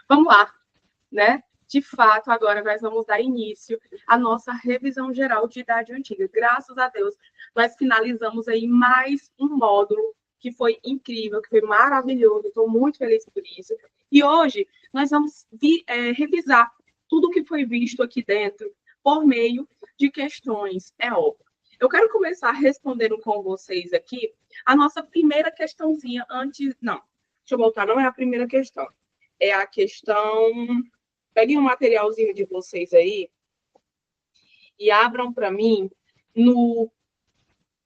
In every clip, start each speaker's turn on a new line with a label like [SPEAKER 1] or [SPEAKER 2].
[SPEAKER 1] Vamos lá, né? De fato, agora nós vamos dar início à nossa revisão geral de Idade Antiga. Graças a Deus, nós finalizamos aí mais um módulo que foi incrível, que foi maravilhoso. Estou muito feliz por isso. E hoje nós vamos revisar tudo que foi visto aqui dentro por meio de questões, é óbvio. Eu quero começar respondendo com vocês aqui a nossa primeira questãozinha antes... Não, deixa eu voltar, não é a primeira questão. É a questão... Peguem um materialzinho de vocês aí e abram para mim no...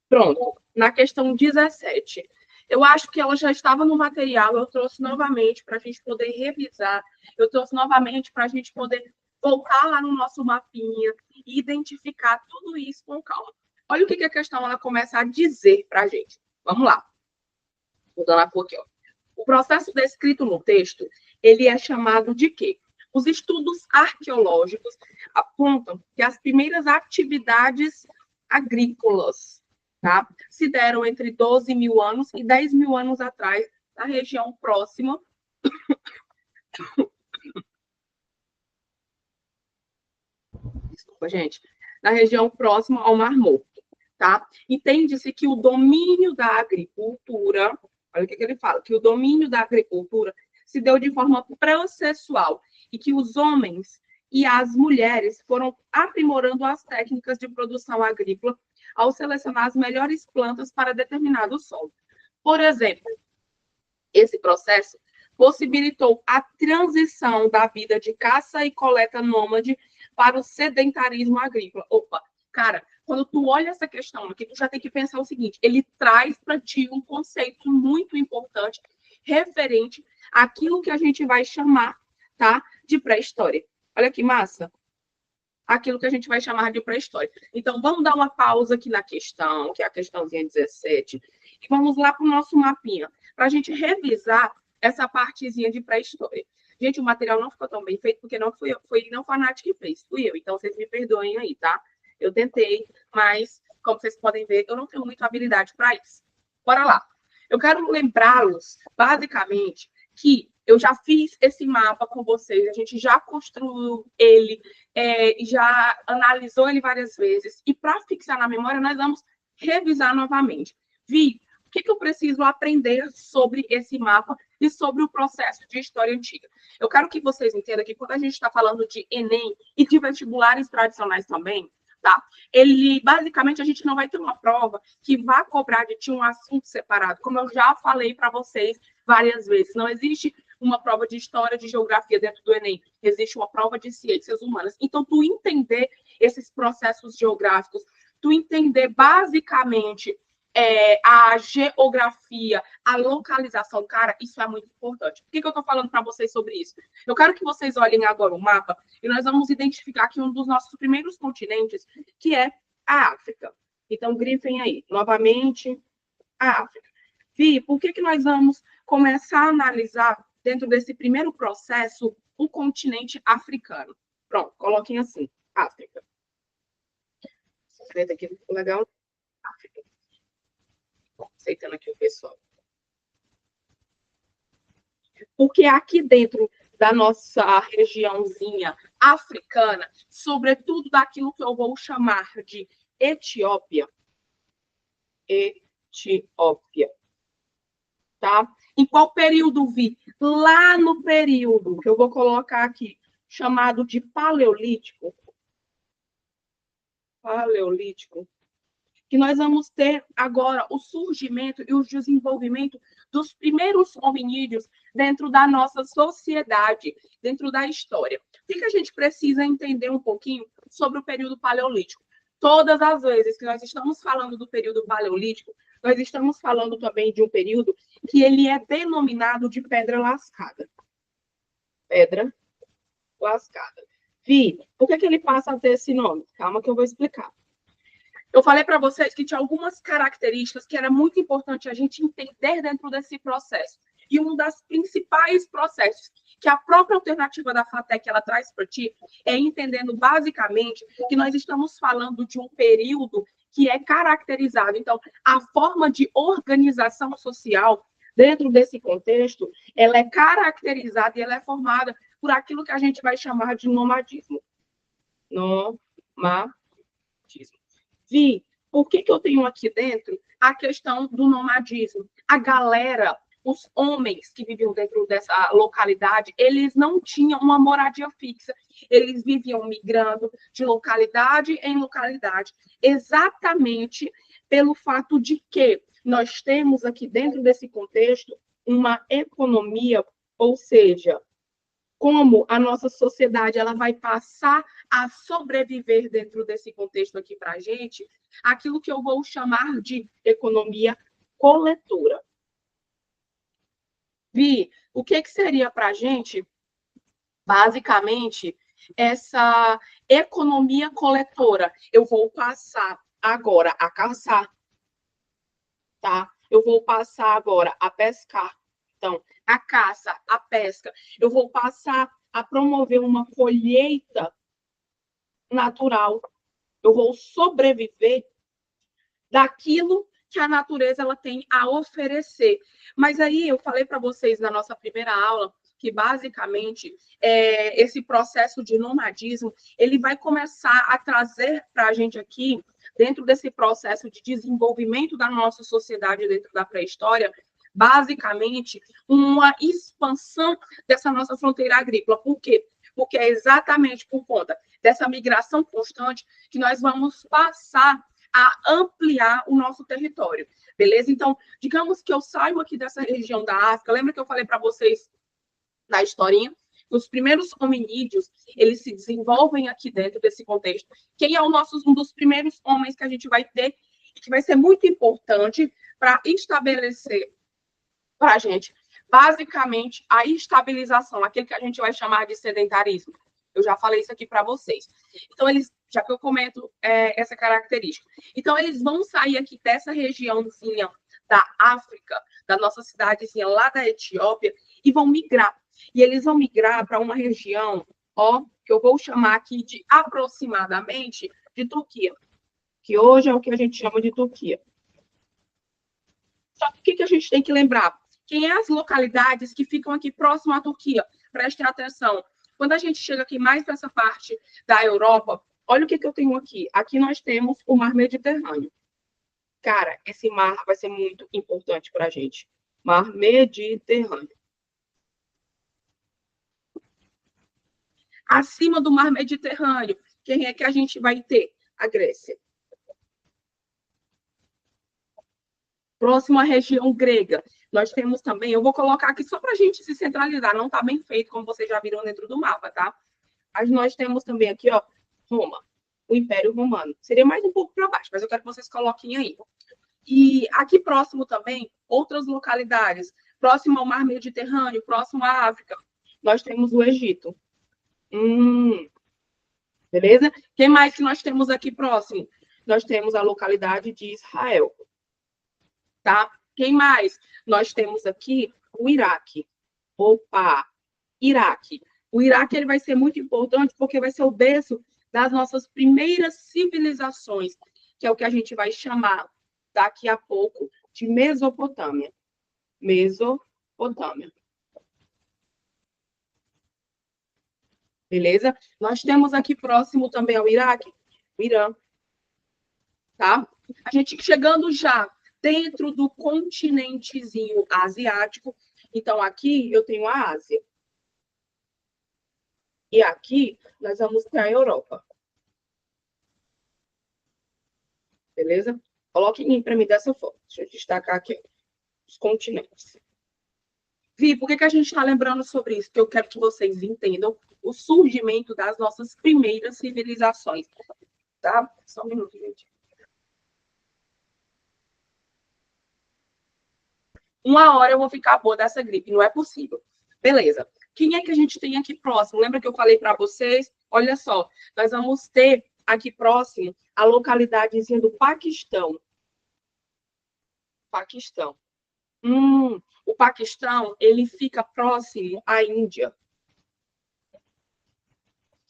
[SPEAKER 1] Pronto, na questão 17. Eu acho que ela já estava no material, eu trouxe novamente para a gente poder revisar, eu trouxe novamente para a gente poder voltar lá no nosso mapinha e identificar tudo isso com calma. Olha o que a questão ela começa a dizer para a gente. Vamos lá. Vou dar uma aqui, ó. O processo descrito no texto, ele é chamado de quê? Os estudos arqueológicos apontam que as primeiras atividades agrícolas, tá, se deram entre 12 mil anos e 10 mil anos atrás, na região próxima. Desculpa, gente. Na região próxima ao Mar Morto, tá? Entende-se que o domínio da agricultura, olha o que ele fala, que o domínio da agricultura se deu de forma processual e que os homens e as mulheres foram aprimorando as técnicas de produção agrícola ao selecionar as melhores plantas para determinado solo. Por exemplo, esse processo possibilitou a transição da vida de caça e coleta nômade para o sedentarismo agrícola. Opa, cara, quando tu olha essa questão aqui, tu já tem que pensar o seguinte, ele traz para ti um conceito muito importante referente àquilo que a gente vai chamar, tá, de pré-história. Olha que massa. Aquilo que a gente vai chamar de pré-história. Então, vamos dar uma pausa aqui na questão, que é a questãozinha 17, e vamos lá para o nosso mapinha, para a gente revisar essa partezinha de pré-história. Gente, o material não ficou tão bem feito, porque não foi a Nath que fez, fui eu. Então, vocês me perdoem aí, tá? Eu tentei, mas, como vocês podem ver, eu não tenho muita habilidade para isso. Bora lá. Eu quero lembrá-los, basicamente, que eu já fiz esse mapa com vocês, a gente já construiu ele, já analisou ele várias vezes, e para fixar na memória, nós vamos revisar novamente. Vi, o que eu preciso aprender sobre esse mapa e sobre o processo de história antiga? Eu quero que vocês entendam que quando a gente está falando de Enem e de vestibulares tradicionais também, tá? Basicamente, a gente não vai ter uma prova que vá cobrar de ti um assunto separado, como eu já falei para vocês várias vezes. Não existe uma prova de história, de geografia dentro do Enem. Existe uma prova de ciências humanas. Então, tu entender esses processos geográficos, tu entender basicamente a geografia, a localização, cara, isso é muito importante. Por que eu estou falando para vocês sobre isso? Eu quero que vocês olhem agora o mapa e nós vamos identificar aqui um dos nossos primeiros continentes, que é a África. Então, grifem aí, novamente, a África. Vi, por que nós vamos começar a analisar, dentro desse primeiro processo, o continente africano? Pronto, coloquem assim, África. Essa caneta aqui ficou legal. África. Aceitando aqui o pessoal. Porque aqui dentro da nossa regiãozinha africana, sobretudo daquilo que eu vou chamar de Etiópia, tá? Em qual período vi? Lá no período que eu vou colocar aqui, chamado de Paleolítico, que nós vamos ter agora o surgimento e o desenvolvimento dos primeiros hominídeos dentro da nossa sociedade, dentro da história. O que a gente precisa entender um pouquinho sobre o período paleolítico? Todas as vezes que nós estamos falando do período paleolítico, nós estamos falando também de um período que ele é denominado de pedra lascada. Pedra lascada. Vi, por que ele passa a ter esse nome? Calma que eu vou explicar. Eu falei para vocês que tinha algumas características que era muito importante a gente entender dentro desse processo. E um dos principais processos que a própria alternativa da FATEC ela traz para ti é entendendo basicamente que nós estamos falando de um período que é caracterizado. Então, a forma de organização social dentro desse contexto, ela é caracterizada e ela é formada por aquilo que a gente vai chamar de nomadismo. Nomadismo. Vi, por que eu tenho aqui dentro a questão do nomadismo? A galera, os homens que viviam dentro dessa localidade, eles não tinham uma moradia fixa. Eles viviam migrando de localidade em localidade, exatamente pelo fato de que nós temos aqui dentro desse contexto uma economia, ou seja, como a nossa sociedade ela vai passar a sobreviver dentro desse contexto aqui para a gente, aquilo que eu vou chamar de economia coletora. Vi, o que seria para a gente, basicamente, essa economia coletora? Eu vou passar agora a caçar, tá? Eu vou passar agora a pescar. Então, a caça, a pesca. Eu vou passar a promover uma colheita natural. Eu vou sobreviver daquilo que a natureza ela tem a oferecer. Mas aí eu falei para vocês na nossa primeira aula que basicamente esse processo de nomadismo ele vai começar a trazer para a gente aqui dentro desse processo de desenvolvimento da nossa sociedade dentro da pré-história, basicamente uma expansão dessa nossa fronteira agrícola. Por quê? Porque é exatamente por conta dessa migração constante que nós vamos passar a ampliar o nosso território, beleza? Então, digamos que eu saio aqui dessa região da África, lembra que eu falei para vocês na historinha? Que os primeiros hominídeos, eles se desenvolvem aqui dentro desse contexto. Quem é um dos primeiros homens que a gente vai ter, que vai ser muito importante para estabelecer para a gente, basicamente, a estabilização, aquele que a gente vai chamar de sedentarismo. Eu já falei isso aqui para vocês. Então, eles, já que eu comento essa característica. Então, eles vão sair aqui dessa regiãozinha da África, da nossa cidadezinha lá da Etiópia, e vão migrar. E eles vão migrar para uma região, ó, que eu vou chamar aqui de aproximadamente de Turquia, que hoje é o que a gente chama de Turquia. Só que o que a gente tem que lembrar? Quem é as localidades que ficam aqui próximo à Turquia? Prestem atenção. Quando a gente chega aqui mais para essa parte da Europa, olha o que eu tenho aqui. Aqui nós temos o Mar Mediterrâneo. Cara, esse mar vai ser muito importante para a gente. Mar Mediterrâneo. Acima do Mar Mediterrâneo, quem é que a gente vai ter? A Grécia. Próximo à região grega, nós temos também, eu vou colocar aqui só para a gente se centralizar, não está bem feito, como vocês já viram dentro do mapa, tá? Mas nós temos também aqui, ó, Roma, o Império Romano. Seria mais um pouco para baixo, mas eu quero que vocês coloquem aí. E aqui próximo também, outras localidades, próximo ao Mar Mediterrâneo, próximo à África, nós temos o Egito. Beleza? Quem mais que nós temos aqui próximo? Nós temos a localidade de Israel. Tá? Quem mais? Nós temos aqui o Iraque. Opa! Iraque. O Iraque ele vai ser muito importante porque vai ser o berço das nossas primeiras civilizações, que é o que a gente vai chamar daqui a pouco de Mesopotâmia. Mesopotâmia. Beleza? Nós temos aqui próximo também ao Iraque, o Irã. Tá? A gente chegando já dentro do continentezinho asiático. Então, aqui eu tenho a Ásia. E aqui nós vamos ter a Europa. Beleza? Coloquem para mim dessa forma. Deixa eu destacar aqui os continentes. Vi, por que a gente está lembrando sobre isso? Porque eu quero que vocês entendam o surgimento das nossas primeiras civilizações. Tá? Só um minuto, gente. Uma hora eu vou ficar boa dessa gripe, não é possível. Beleza. Quem é que a gente tem aqui próximo? Lembra que eu falei para vocês? Olha só, nós vamos ter aqui próximo a localidadezinha do Paquistão. Paquistão. O Paquistão, ele fica próximo à Índia.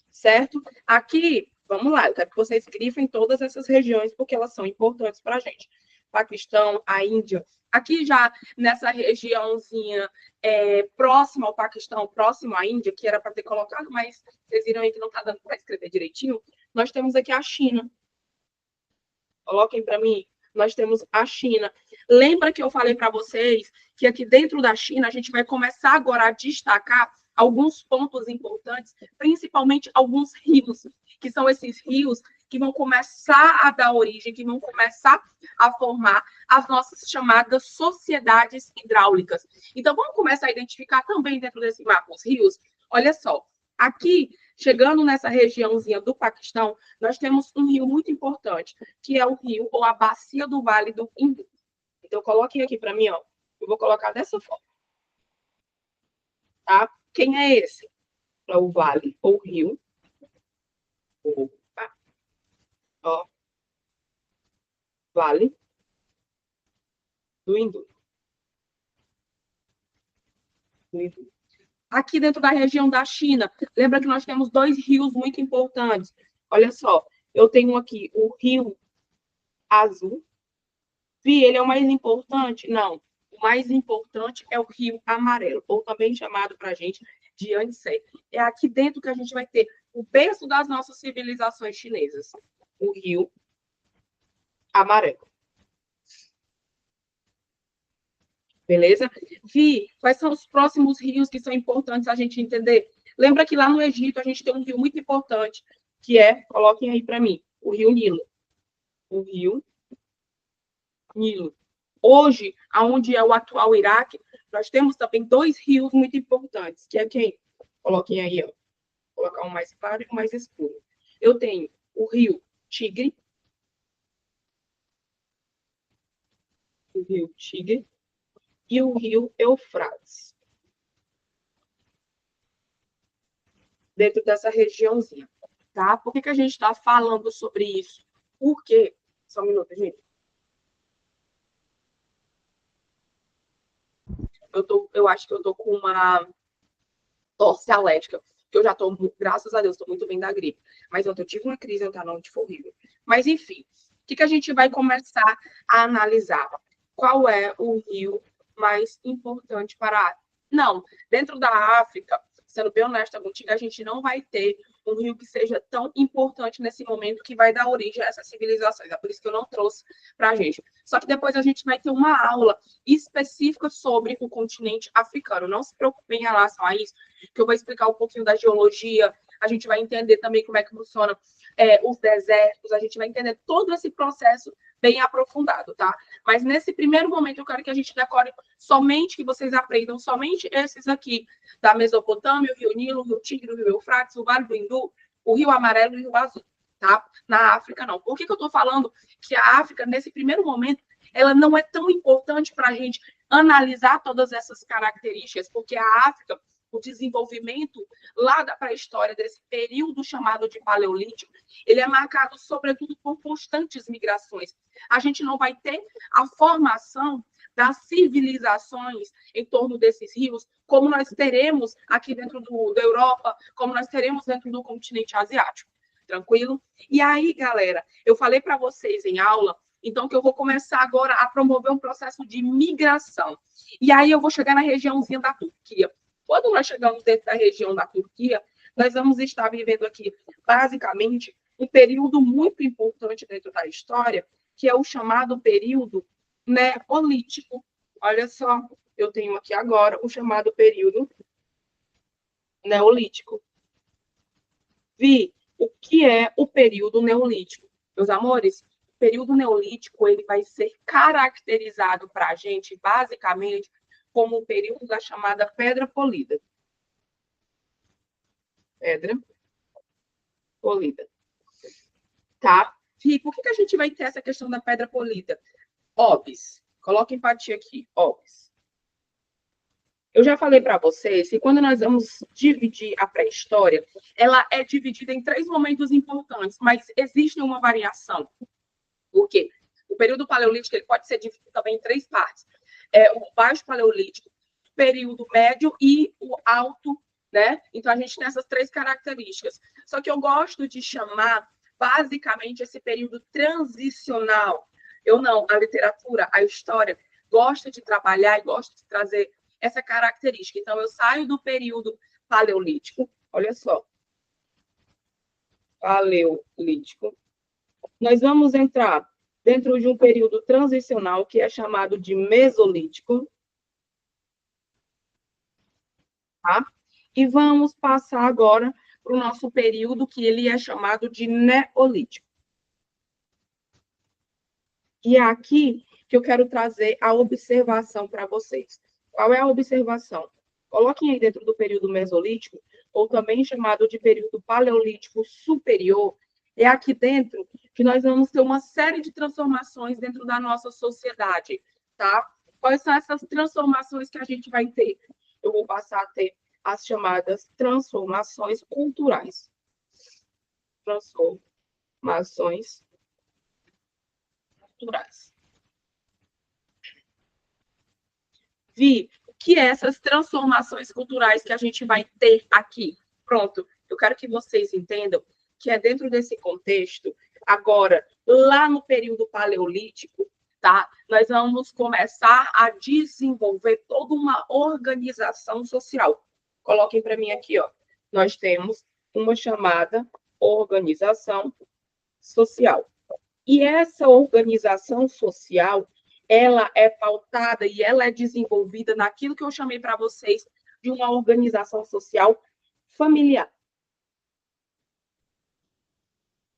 [SPEAKER 1] Certo? Aqui, vamos lá, eu quero que vocês grifem todas essas regiões, porque elas são importantes para a gente. Paquistão, a Índia. Aqui já nessa regiãozinha próxima ao Paquistão, próximo à Índia, que era para ter colocado, mas vocês viram aí que não está dando para escrever direitinho, nós temos aqui a China. Coloquem para mim. Nós temos a China. Lembra que eu falei para vocês que aqui dentro da China a gente vai começar agora a destacar alguns pontos importantes, principalmente alguns rios, que são esses rios que vão começar a dar origem, que vão começar a formar as nossas chamadas sociedades hidráulicas. Então, vamos começar a identificar também dentro desse mapa os rios. Olha só, aqui, chegando nessa regiãozinha do Paquistão, nós temos um rio muito importante, que é o rio ou a bacia do Vale do Hindu. Então, coloquem aqui para mim, ó. Eu vou colocar dessa forma. Tá? Quem é esse? É o vale ou rio. Opa. Ó. Vale do Hindu. Aqui dentro da região da China, lembra que nós temos dois rios muito importantes. Olha só, eu tenho aqui o Rio Azul. Vi, ele é o mais importante? Não. O mais importante é o Rio Amarelo, ou também chamado para a gente de Yangtze. É aqui dentro que a gente vai ter o berço das nossas civilizações chinesas, o Rio Amarelo. Beleza? Vi, quais são os próximos rios que são importantes a gente entender? Lembra que lá no Egito a gente tem um rio muito importante, que é, coloquem aí para mim, o Rio Nilo. O Rio Nilo. Hoje, aonde é o atual Iraque, nós temos também dois rios muito importantes, que é quem? Coloquem aí, ó. Vou colocar um mais claro e um mais escuro. Eu tenho o rio Tigre, e o rio Eufrates. Dentro dessa regiãozinha, tá? Por que a gente está falando sobre isso? Porque, só um minuto, gente. Eu acho que eu tô com uma tosse alérgica, que eu já tô, graças a Deus, tô muito bem da gripe. Mas ontem eu tive uma crise ontem, foi horrível. Mas, enfim, o que a gente vai começar a analisar? Qual é o rio mais importante para a África? Não, dentro da África, sendo bem honesta contigo, a gente não vai ter um rio que seja tão importante nesse momento que vai dar origem a essas civilizações. É por isso que eu não trouxe para a gente. Só que depois a gente vai ter uma aula específica sobre o continente africano. Não se preocupem em relação a isso, que eu vou explicar um pouquinho da geologia, a gente vai entender também como é que funciona os desertos, a gente vai entender todo esse processo bem aprofundado, tá? Mas nesse primeiro momento eu quero que a gente decore somente, que vocês aprendam somente esses aqui, da Mesopotâmia, o Rio Nilo, o Rio Tigre, o Rio Eufrates, o Vale do Hindu, o Rio Amarelo e o Rio Azul, tá? Na África, não. Por que eu estou falando que a África, nesse primeiro momento, ela não é tão importante para a gente analisar todas essas características? Porque a África, o desenvolvimento lá da pré-história, desse período chamado de Paleolítico, ele é marcado, sobretudo, por constantes migrações. A gente não vai ter a formação das civilizações em torno desses rios, como nós teremos aqui dentro da Europa, como nós teremos dentro do continente asiático. Tranquilo? E aí, galera, eu falei para vocês em aula, então, que eu vou começar agora a promover um processo de migração. E aí eu vou chegar na regiãozinha da Turquia. Quando nós chegamos dentro da região da Turquia, nós vamos estar vivendo aqui, basicamente, um período muito importante dentro da história, que é o chamado período neolítico. Olha só, eu tenho aqui agora o chamado período neolítico. Vi, o que é o período neolítico? Meus amores, o período neolítico ele vai ser caracterizado para a gente, basicamente, como o período da chamada pedra polida. Pedra polida. Tá? E por que a gente vai ter essa questão da pedra polida? OBS. Coloca empatia aqui, OBS. Eu já falei para vocês que quando nós vamos dividir a pré-história, ela é dividida em 3 momentos importantes, mas existe uma variação. Por quê? O período paleolítico ele pode ser dividido também em 3 partes. O baixo paleolítico, o período médio e o alto, né? Então, a gente tem essas 3 características. Só que eu gosto de chamar, basicamente, esse período transicional Eu não, a literatura, a história, gosta de trabalhar e gosta de trazer essa característica. Então, eu saio do período paleolítico, olha só, paleolítico. Nós vamos entrar dentro de um período transicional que é chamado de mesolítico, tá? E vamos passar agora para o nosso período que ele é chamado de neolítico. E é aqui que eu quero trazer a observação para vocês. Qual é a observação? Coloquem aí dentro do período mesolítico, ou também chamado de período paleolítico superior, é aqui dentro que nós vamos ter uma série de transformações dentro da nossa sociedade, tá? Quais são essas transformações que a gente vai ter? Eu vou passar a ter as chamadas transformações culturais. Transformações culturais. Vi que essas transformações culturais que a gente vai ter aqui. Pronto, eu quero que vocês entendam que é dentro desse contexto, agora, lá no período paleolítico, tá? Nós vamos começar a desenvolver toda uma organização social. Coloquem para mim aqui, ó. Nós temos uma chamada organização social. E essa organização social, ela é pautada e ela é desenvolvida naquilo que eu chamei para vocês de uma organização social familiar.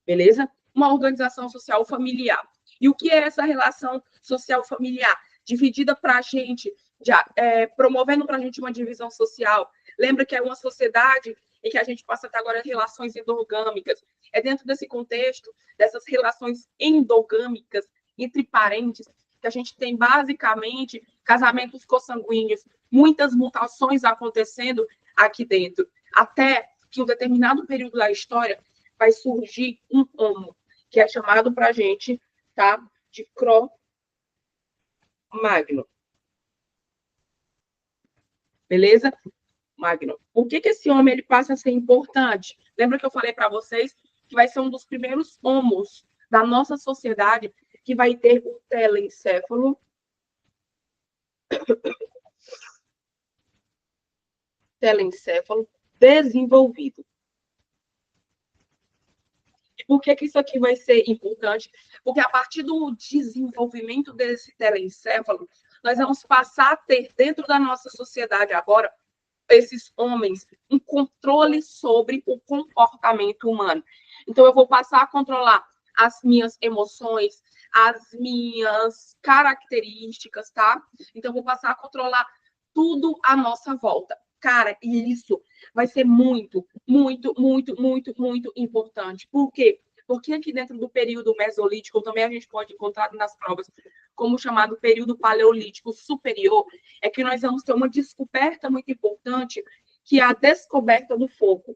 [SPEAKER 1] Beleza? Uma organização social familiar. E o que é essa relação social familiar? Dividida para a gente, promovendo para a gente uma divisão social. Lembra que é uma sociedade em que a gente passa a ter agora relações endogâmicas. É dentro desse contexto, dessas relações endogâmicas entre parentes, que a gente tem basicamente casamentos consanguíneos, muitas mutações acontecendo aqui dentro, até que um determinado período da história vai surgir um homo, que é chamado para a gente, tá, de Cro-Magno. Beleza? Magno. Por que esse homem ele passa a ser importante? Lembra que eu falei para vocês que vai ser um dos primeiros homos da nossa sociedade que vai ter o telencéfalo desenvolvido. Por que isso aqui vai ser importante? Porque a partir do desenvolvimento desse telencéfalo, nós vamos passar a ter dentro da nossa sociedade agora esses homens um controle sobre o comportamento humano. Então, eu vou passar a controlar as minhas emoções, as minhas características, tá? Então, eu vou passar a controlar tudo à nossa volta. Cara, e isso vai ser muito, muito, muito, muito, muito importante. Por quê? Porque aqui dentro do período mesolítico, também a gente pode encontrar nas provas como chamado período paleolítico superior, é que nós vamos ter uma descoberta muito importante, que é a descoberta do fogo.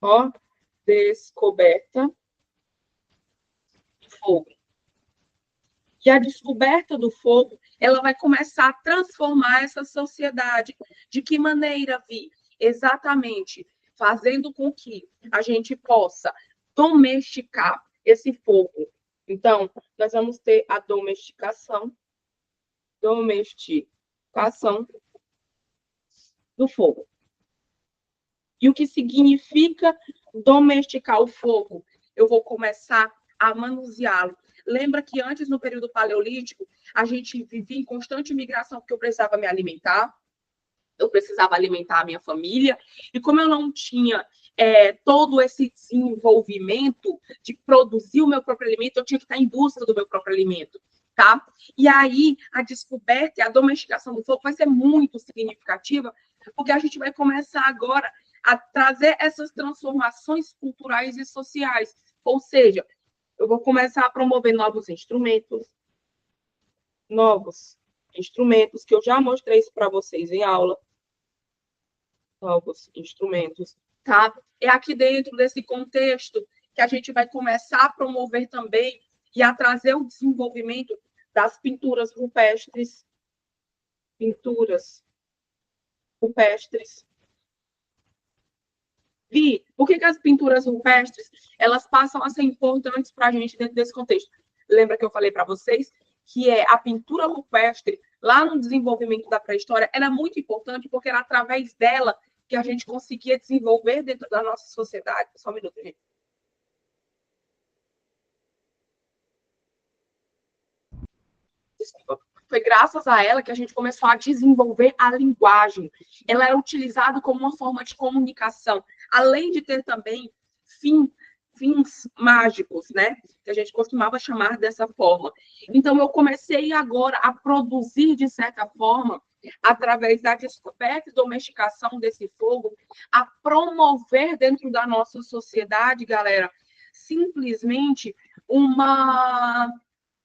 [SPEAKER 1] Ó, descoberta do fogo. E a descoberta do fogo, ela vai começar a transformar essa sociedade. De que maneira, Vi? Exatamente fazendo com que a gente possa domesticar esse fogo. Então, nós vamos ter a domesticação do fogo. E o que significa domesticar o fogo? Eu vou começar a manuseá-lo. Lembra que antes, no período paleolítico, a gente vivia em constante migração porque eu precisava me alimentar, eu precisava alimentar a minha família, e como eu não tinha todo esse desenvolvimento de produzir o meu próprio alimento, eu tinha que estar em busca do meu próprio alimento, tá? E aí, a descoberta e a domesticação do fogo vai ser muito significativa, porque a gente vai começar agora a trazer essas transformações culturais e sociais, ou seja, eu vou começar a promover novos instrumentos, que eu já mostrei isso para vocês em aula, novos instrumentos, tá? É aqui dentro desse contexto que a gente vai começar a promover também e a trazer o desenvolvimento das pinturas rupestres. Vi, por que as pinturas rupestres elas passam a ser importantes para a gente dentro desse contexto? lembra que eu falei para vocês que é a pintura rupestre, lá no desenvolvimento da pré-história, era muito importante porque era através dela que a gente conseguia desenvolver dentro da nossa sociedade. Só um minuto, gente. Desculpa. Foi graças a ela que a gente começou a desenvolver a linguagem. Ela era utilizada como uma forma de comunicação, além de ter também fins mágicos, né? Que a gente costumava chamar dessa forma. Então, eu comecei agora a produzir, de certa forma, através da descoberta e domesticação desse fogo, a promover dentro da nossa sociedade, galera, simplesmente uma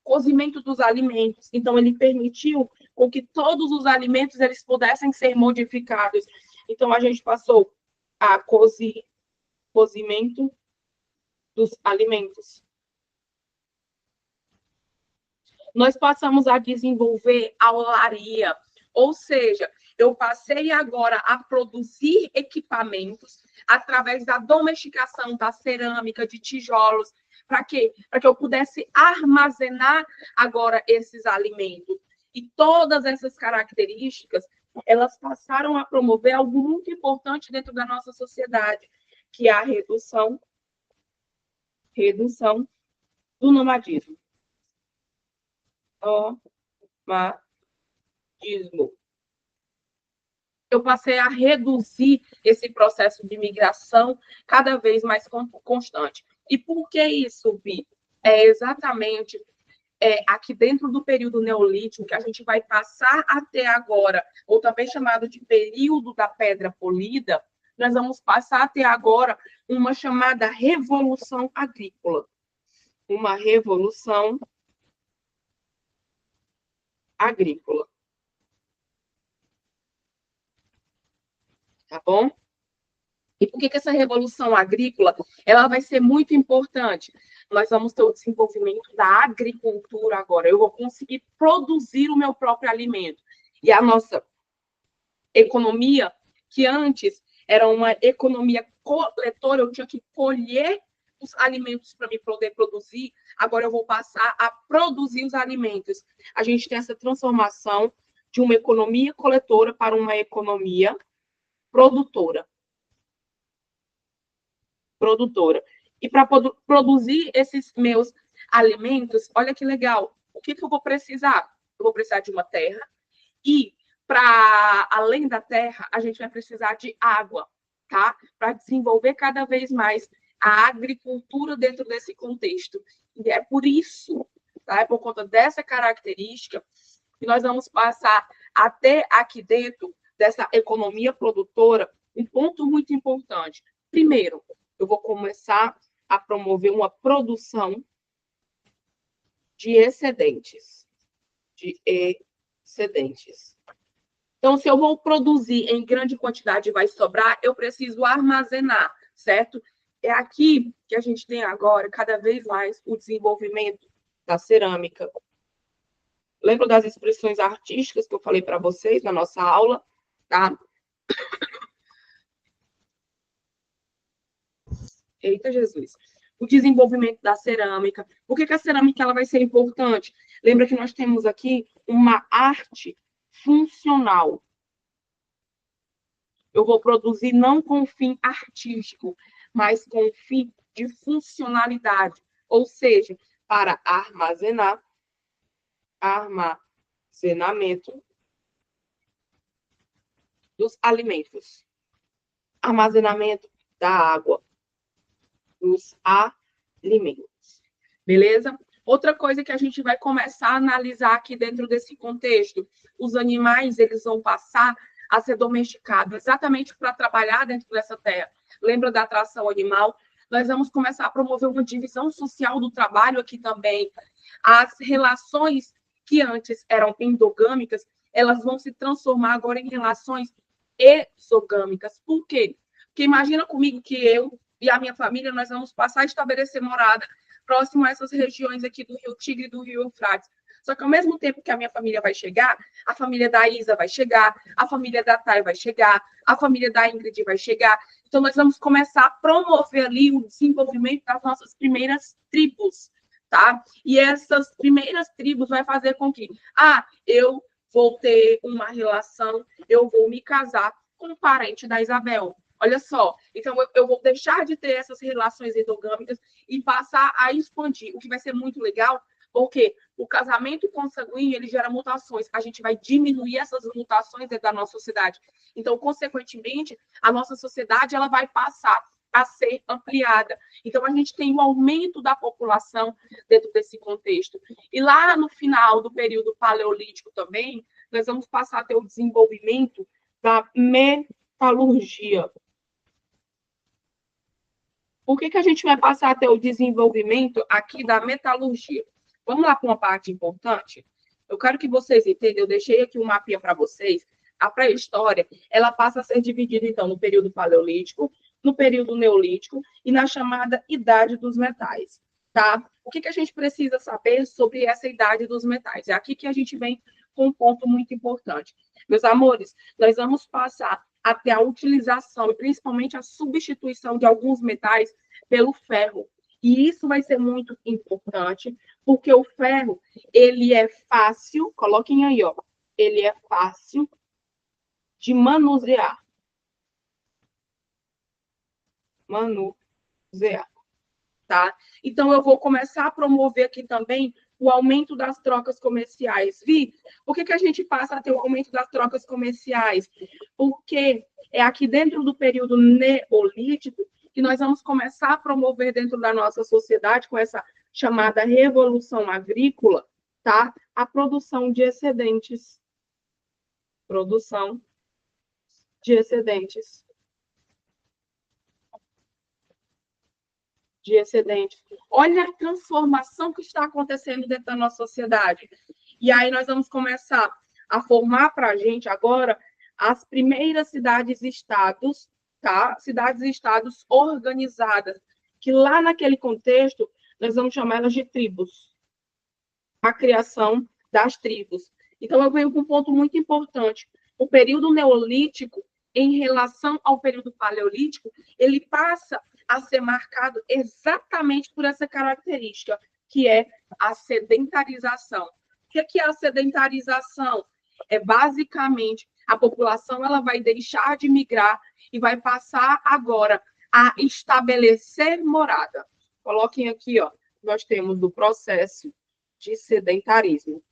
[SPEAKER 1] cozimento dos alimentos. Então, ele permitiu com que todos os alimentos eles pudessem ser modificados. Então, a gente passou a cozimento dos alimentos. Nós passamos a desenvolver a olaria, ou seja, eu passei agora a produzir equipamentos através da domesticação da cerâmica, de tijolos, para quê? Para que eu pudesse armazenar agora esses alimentos. E todas essas características, elas passaram a promover algo muito importante dentro da nossa sociedade, que é a redução do nomadismo. Nomadismo. Eu passei a reduzir esse processo de migração cada vez mais constante. E por que isso, Vi? É exatamente aqui dentro do período neolítico, que a gente vai passar até agora, ou também chamado de período da pedra polida, nós vamos passar até agora uma chamada revolução agrícola. Uma revolução agrícola. Tá bom? E por que essa revolução agrícola ela vai ser muito importante? Nós vamos ter o desenvolvimento da agricultura agora. Eu vou conseguir produzir o meu próprio alimento. E a nossa economia, que antes era uma economia coletora, eu tinha que colher os alimentos para me poder produzir, agora eu vou passar a produzir os alimentos. A gente tem essa transformação de uma economia coletora para uma economia produtora. E para produzir esses meus alimentos, olha que legal, o que eu vou precisar? Eu vou precisar de uma terra e, para além da terra, a gente vai precisar de água, tá? Para desenvolver cada vez mais a agricultura dentro desse contexto. E é por isso, tá? É por conta dessa característica que nós vamos passar até aqui dentro dessa economia produtora um ponto muito importante. Primeiro, eu vou começar a promover uma produção de excedentes. Então, se eu vou produzir em grande quantidade e vai sobrar, eu preciso armazenar, certo? É aqui que a gente tem agora, cada vez mais, o desenvolvimento da cerâmica. Lembra das expressões artísticas que eu falei para vocês na nossa aula, tá? Eita, Jesus. O desenvolvimento da cerâmica. Por que a cerâmica ela vai ser importante? Lembra que nós temos aqui uma arte funcional. Eu vou produzir não com fim artístico, mas com fim de funcionalidade. Ou seja, para armazenamento dos alimentos. Armazenamento da água. Dos alimentos. Beleza? Outra coisa que a gente vai começar a analisar aqui dentro desse contexto, os animais, eles vão passar a ser domesticados, exatamente para trabalhar dentro dessa terra. Lembra da atração animal? Nós vamos começar a promover uma divisão social do trabalho aqui também. As relações que antes eram endogâmicas, elas vão se transformar agora em relações exogâmicas. Por quê? Porque imagina comigo que eu e a minha família, nós vamos passar a estabelecer morada próximo a essas regiões aqui do Rio Tigre e do Rio Eufrates. Só que ao mesmo tempo que a minha família vai chegar, a família da Isa vai chegar, a família da Thay vai chegar, a família da Ingrid vai chegar. Então, nós vamos começar a promover ali o desenvolvimento das nossas primeiras tribos, tá? E essas primeiras tribos vai fazer com que, eu vou ter uma relação, eu vou me casar com um parente da Isabel. Olha só, então eu vou deixar de ter essas relações endogâmicas e passar a expandir, o que vai ser muito legal, porque o casamento consanguíneo, ele gera mutações, a gente vai diminuir essas mutações dentro da nossa sociedade. Então, consequentemente, a nossa sociedade ela vai passar a ser ampliada. Então, a gente tem o aumento da população dentro desse contexto. E lá no final do período paleolítico também, nós vamos passar a ter o desenvolvimento da metalurgia. Por que a gente vai passar a ter o desenvolvimento aqui da metalurgia? Vamos lá para uma parte importante? Eu quero que vocês entendam, eu deixei aqui um mapinha para vocês. A pré-história, ela passa a ser dividida, então, no período paleolítico, no período neolítico e na chamada Idade dos Metais, tá? O que a gente precisa saber sobre essa Idade dos Metais? É aqui que a gente vem com um ponto muito importante. Meus amores, nós vamos passar até a utilização e principalmente a substituição de alguns metais pelo ferro. E isso vai ser muito importante, porque o ferro, ele é fácil, coloquem aí, ó, ele é fácil de manusear. Manusear, tá? Então, eu vou começar a promover aqui também o aumento das trocas comerciais. Vi, por que a gente passa a ter o aumento das trocas comerciais? Porque é aqui dentro do período neolítico que nós vamos começar a promover dentro da nossa sociedade, com essa chamada revolução agrícola, tá? A produção de excedentes. Produção de excedentes. De excedentes. Olha a transformação que está acontecendo dentro da nossa sociedade. E aí nós vamos começar a formar para a gente agora as primeiras cidades-estados, tá? Cidades-estados organizadas, que lá naquele contexto nós vamos chamar elas de tribos. A criação das tribos. Então, eu venho com um ponto muito importante. O período neolítico, em relação ao período paleolítico, ele passa a ser marcado exatamente por essa característica, que é a sedentarização. O que é a sedentarização? É basicamente a população ela vai deixar de migrar e vai passar agora a estabelecer morada. Coloquem aqui, ó, nós temos o processo de sedentarismo.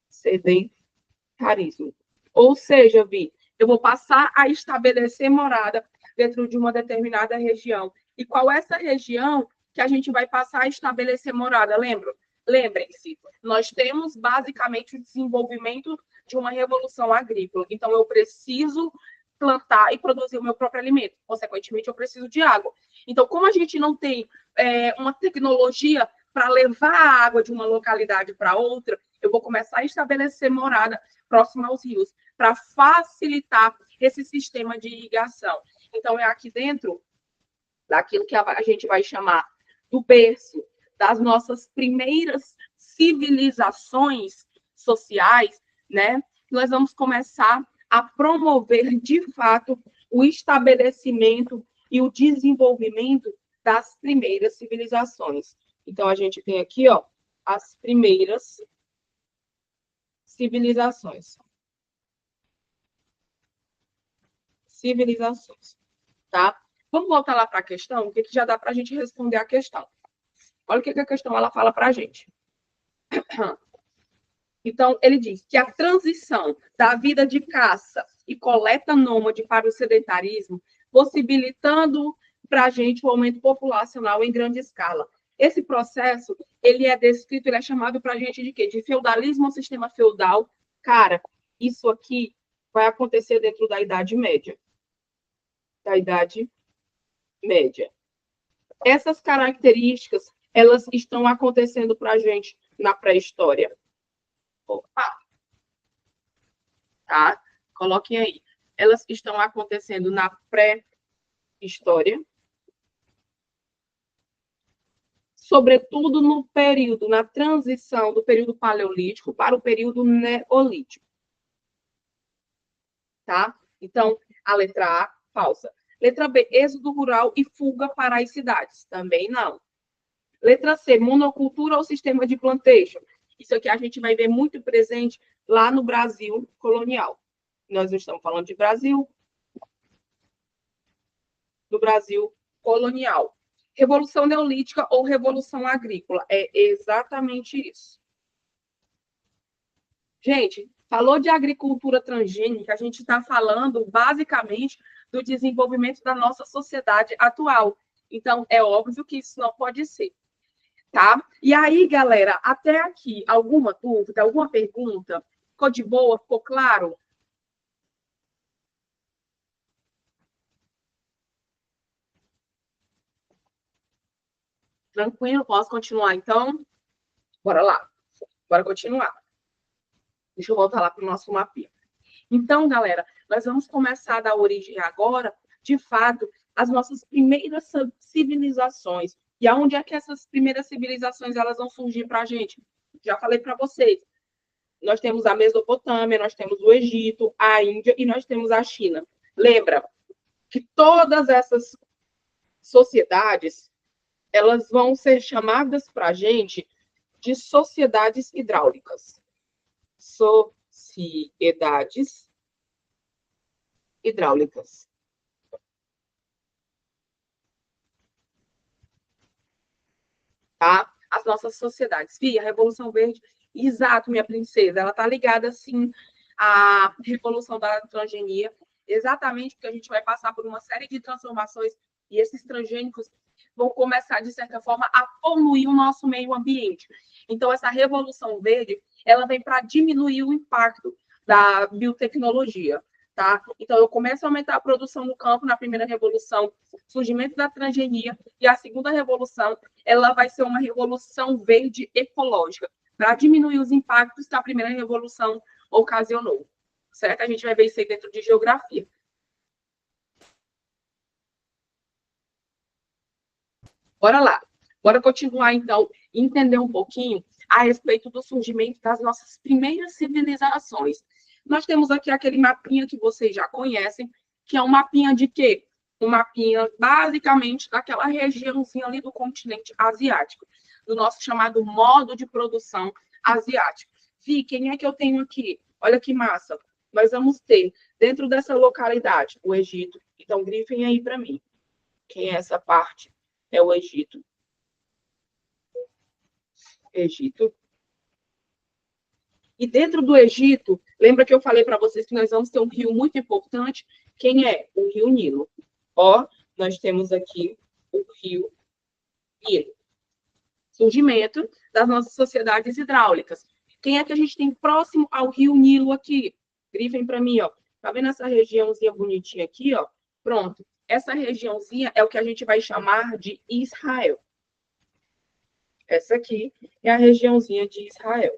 [SPEAKER 1] Sedentarismo. Ou seja, Vi, eu vou passar a estabelecer morada dentro de uma determinada região. E qual é essa região que a gente vai passar a estabelecer morada? Lembrem-se, nós temos basicamente o desenvolvimento de uma revolução agrícola. Então, eu preciso plantar e produzir o meu próprio alimento. Consequentemente, eu preciso de água. Então, como a gente não tem uma tecnologia para levar a água de uma localidade para outra, eu vou começar a estabelecer morada próxima aos rios, para facilitar esse sistema de irrigação. Então, é aqui dentro daquilo que a gente vai chamar do berço das nossas primeiras civilizações sociais, né? Nós vamos começar a promover, de fato, o estabelecimento e o desenvolvimento das primeiras civilizações. Então, a gente tem aqui, ó, as primeiras civilizações. Civilizações, tá? Vamos voltar lá para a questão, o que já dá para a gente responder a questão. Olha o que a questão ela fala para a gente. Então, ele diz que a transição da vida de caça e coleta nômade para o sedentarismo, possibilitando para a gente o aumento populacional em grande escala. Esse processo, ele é descrito, ele é chamado para a gente de quê? De feudalismo ao sistema feudal. Cara, isso aqui vai acontecer dentro da Idade Média. Da Idade Média. Essas características, elas estão acontecendo para a gente na pré-história. Opa! Tá? Coloquem aí. Elas estão acontecendo na pré-história, sobretudo no período, na transição do período paleolítico para o período neolítico. Tá? Então, a letra A, falsa. Letra B, êxodo rural e fuga para as cidades. Também não. Letra C, monocultura ou sistema de plantation. Isso aqui a gente vai ver muito presente lá no Brasil colonial. Nós não estamos falando de Brasil, do Brasil colonial. Revolução Neolítica ou Revolução Agrícola. É exatamente isso. Gente, falou de agricultura transgênica, a gente está falando basicamente do desenvolvimento da nossa sociedade atual. Então, é óbvio que isso não pode ser, tá? E aí, galera, até aqui, alguma dúvida, alguma pergunta? Ficou de boa? Ficou claro? Tranquilo? Posso continuar, então? Bora lá. Bora continuar. Deixa eu voltar lá para o nosso mapinha. Então, galera, nós vamos começar a dar origem agora, de fato, às nossas primeiras civilizações. E aonde é que essas primeiras civilizações elas vão surgir para a gente? Já falei para vocês. Nós temos a Mesopotâmia, nós temos o Egito, a Índia e nós temos a China. Lembra que todas essas sociedades elas vão ser chamadas para a gente de sociedades hidráulicas. Sociedades hidráulicas. Tá? As nossas sociedades. Fia, a Revolução Verde, exato, minha princesa, ela está ligada, sim, à Revolução da Transgenia, exatamente porque a gente vai passar por uma série de transformações e esses transgênicos vão começar, de certa forma, a poluir o nosso meio ambiente. Então, essa Revolução Verde, ela vem para diminuir o impacto da biotecnologia. Tá? Então, eu começo a aumentar a produção no campo na primeira revolução, surgimento da transgenia, e a segunda revolução, ela vai ser uma revolução verde ecológica, para diminuir os impactos que a primeira revolução ocasionou. Certo? A gente vai ver isso aí dentro de geografia. Bora lá. Bora continuar, então, e entender um pouquinho a respeito do surgimento das nossas primeiras civilizações. Nós temos aqui aquele mapinha que vocês já conhecem, que é um mapinha de quê? Um mapinha, basicamente, daquela regiãozinha ali do continente asiático, do nosso chamado modo de produção asiático. Vi, quem é que eu tenho aqui? Olha que massa. Nós vamos ter, dentro dessa localidade, o Egito. Então, grifem aí para mim. Quem é essa parte? É o Egito. Egito. E dentro do Egito, lembra que eu falei para vocês que nós vamos ter um rio muito importante? Quem é? O Rio Nilo. Ó, nós temos aqui o Rio Nilo. Surgimento das nossas sociedades hidráulicas. Quem é que a gente tem próximo ao Rio Nilo aqui? Grifem para mim, ó. Tá vendo essa regiãozinha bonitinha aqui, ó? Pronto. Essa regiãozinha é o que a gente vai chamar de Israel. Essa aqui é a regiãozinha de Israel.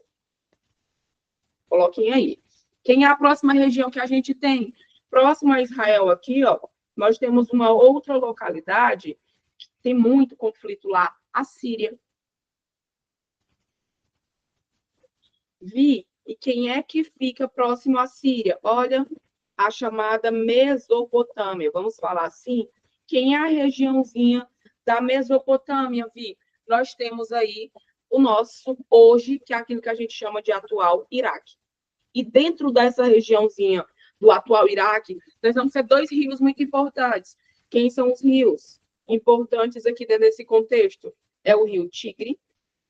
[SPEAKER 1] Coloquem aí. Quem é a próxima região que a gente tem? Próximo a Israel aqui, ó, nós temos uma outra localidade que tem muito conflito lá, a Síria. Vi, e quem é que fica próximo à Síria? Olha, a chamada Mesopotâmia, vamos falar assim? Quem é a regiãozinha da Mesopotâmia, Vi? Nós temos aí o nosso, hoje, que é aquilo que a gente chama de atual Iraque. E dentro dessa regiãozinha do atual Iraque, nós vamos ter dois rios muito importantes. Quem são os rios importantes aqui dentro desse contexto? É o rio Tigre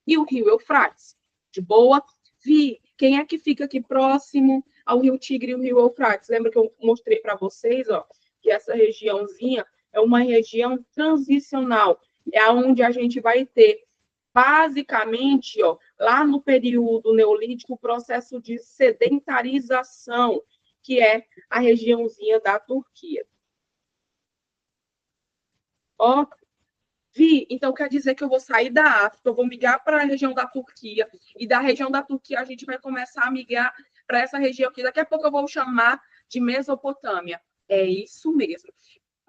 [SPEAKER 1] e o rio Eufrates. De boa? Vi, quem é que fica aqui próximo ao rio Tigre e o rio Eufrates? Lembra que eu mostrei para vocês, ó, que essa regiãozinha é uma região transicional. É onde a gente vai ter basicamente, ó, lá no período neolítico, o processo de sedentarização, que é a regiãozinha da Turquia. Ó, Vi, então quer dizer que eu vou sair da África, eu vou migrar para a região da Turquia, e da região da Turquia a gente vai começar a migrar para essa região que daqui a pouco eu vou chamar de Mesopotâmia. É isso mesmo.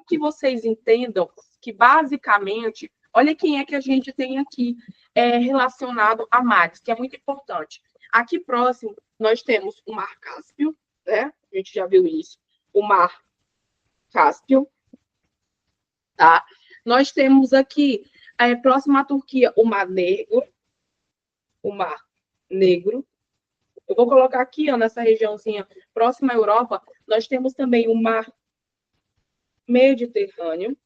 [SPEAKER 1] Que vocês entendam que, basicamente, olha quem é que a gente tem aqui relacionado a mares, que é muito importante. Aqui próximo, nós temos o Mar Cáspio, né? A gente já viu isso. O Mar Cáspio, tá? Nós temos aqui Próximo à Turquia, o Mar Negro. O Mar Negro. Eu vou colocar aqui, ó, nessa regiãozinha próxima à Europa, nós temos também o Mar Mediterrâneo.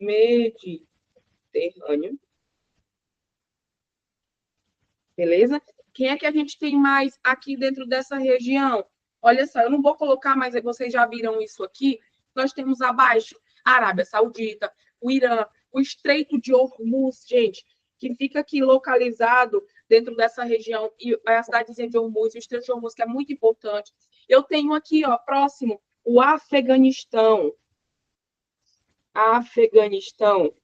[SPEAKER 1] Mediterrâneo. Beleza? Quem é que a gente tem mais aqui dentro dessa região? Olha só, eu não vou colocar, mas vocês já viram isso aqui. Nós temos abaixo a Arábia Saudita, o Irã, o Estreito de Hormuz, gente, que fica aqui localizado dentro dessa região, e a cidadezinha de Hormuz, o Estreito de Hormuz, que é muito importante. Eu tenho aqui, ó, próximo, o Afeganistão. Afeganistão.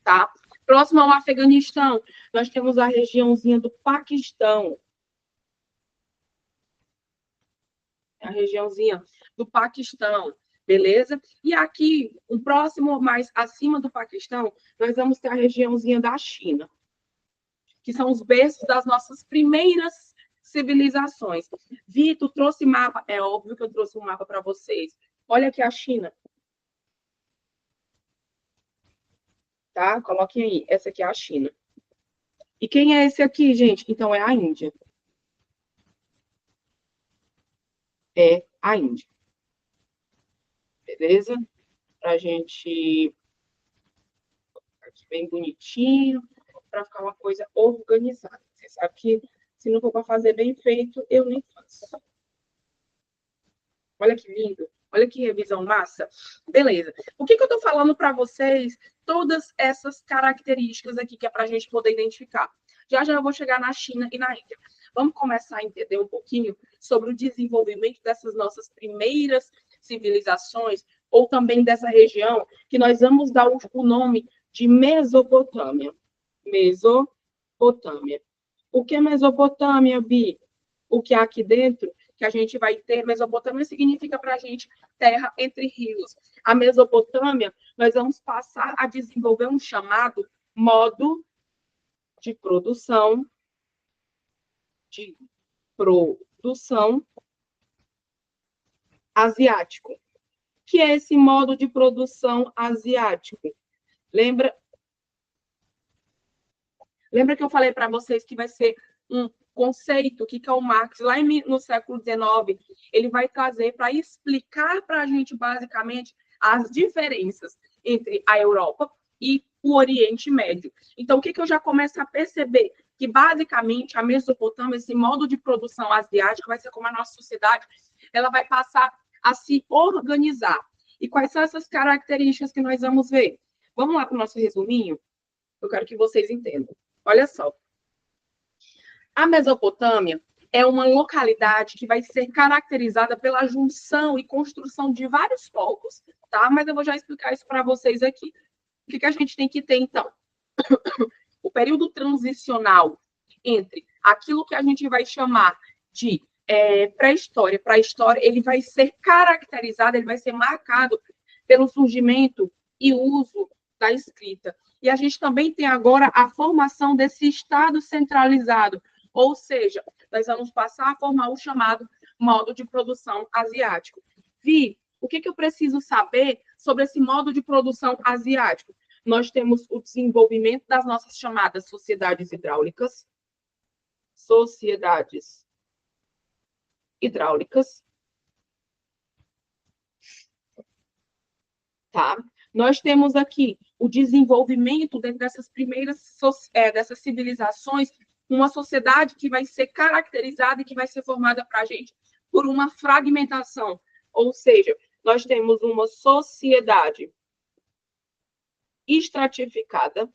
[SPEAKER 1] Tá? Próximo ao Afeganistão, nós temos a regiãozinha do Paquistão. A regiãozinha do Paquistão, beleza? E aqui, um próximo mais acima do Paquistão, nós vamos ter a regiãozinha da China, que são os berços das nossas primeiras civilizações. Vitor, trouxe mapa? É óbvio que eu trouxe um mapa para vocês. Olha aqui a China. Tá? Coloquem aí. Essa aqui é a China. E quem é esse aqui, gente? Então, é a Índia. É a Índia. Beleza? Pra gente aqui bem bonitinho, para ficar uma coisa organizada. Você sabe que se não for para fazer bem feito, eu nem faço. Olha que lindo. Olha que revisão massa. Beleza. O que eu estou falando para vocês? Todas essas características aqui que é para a gente poder identificar. Já já eu vou chegar na China e na Índia. Vamos começar a entender um pouquinho sobre o desenvolvimento dessas nossas primeiras civilizações, ou também dessa região, que nós vamos dar o nome de Mesopotâmia. Mesopotâmia. O que é Mesopotâmia, Bi? O que há aqui dentro que a gente vai ter, Mesopotâmia significa para a gente terra entre rios. A Mesopotâmia, nós vamos passar a desenvolver um chamado modo de produção asiático. Que é esse modo de produção asiático? Lembra que eu falei para vocês que vai ser um conceito que Karl Marx, lá no século XIX, ele vai trazer para explicar para a gente, basicamente, as diferenças entre a Europa e o Oriente Médio. Então, o que eu já começo a perceber? Que, basicamente, a Mesopotâmia, esse modo de produção asiática, vai ser como a nossa sociedade, ela vai passar a se organizar. E quais são essas características que nós vamos ver? Vamos lá para o nosso resuminho? Eu quero que vocês entendam. Olha só. A Mesopotâmia é uma localidade que vai ser caracterizada pela junção e construção de vários povos, tá? Mas eu vou já explicar isso para vocês aqui. O que a gente tem que ter, então? O período transicional entre aquilo que a gente vai chamar de pré-história para a história, ele vai ser caracterizado, ele vai ser marcado pelo surgimento e uso da escrita. E a gente também tem agora a formação desse Estado centralizado, ou seja, nós vamos passar a formar o chamado modo de produção asiático. Vi, o que eu preciso saber sobre esse modo de produção asiático? Nós temos o desenvolvimento das nossas chamadas sociedades hidráulicas. Sociedades hidráulicas. Tá? Nós temos aqui o desenvolvimento dentro dessas primeiras dessas civilizações, uma sociedade que vai ser caracterizada e que vai ser formada para a gente por uma fragmentação. Ou seja, nós temos uma sociedade estratificada,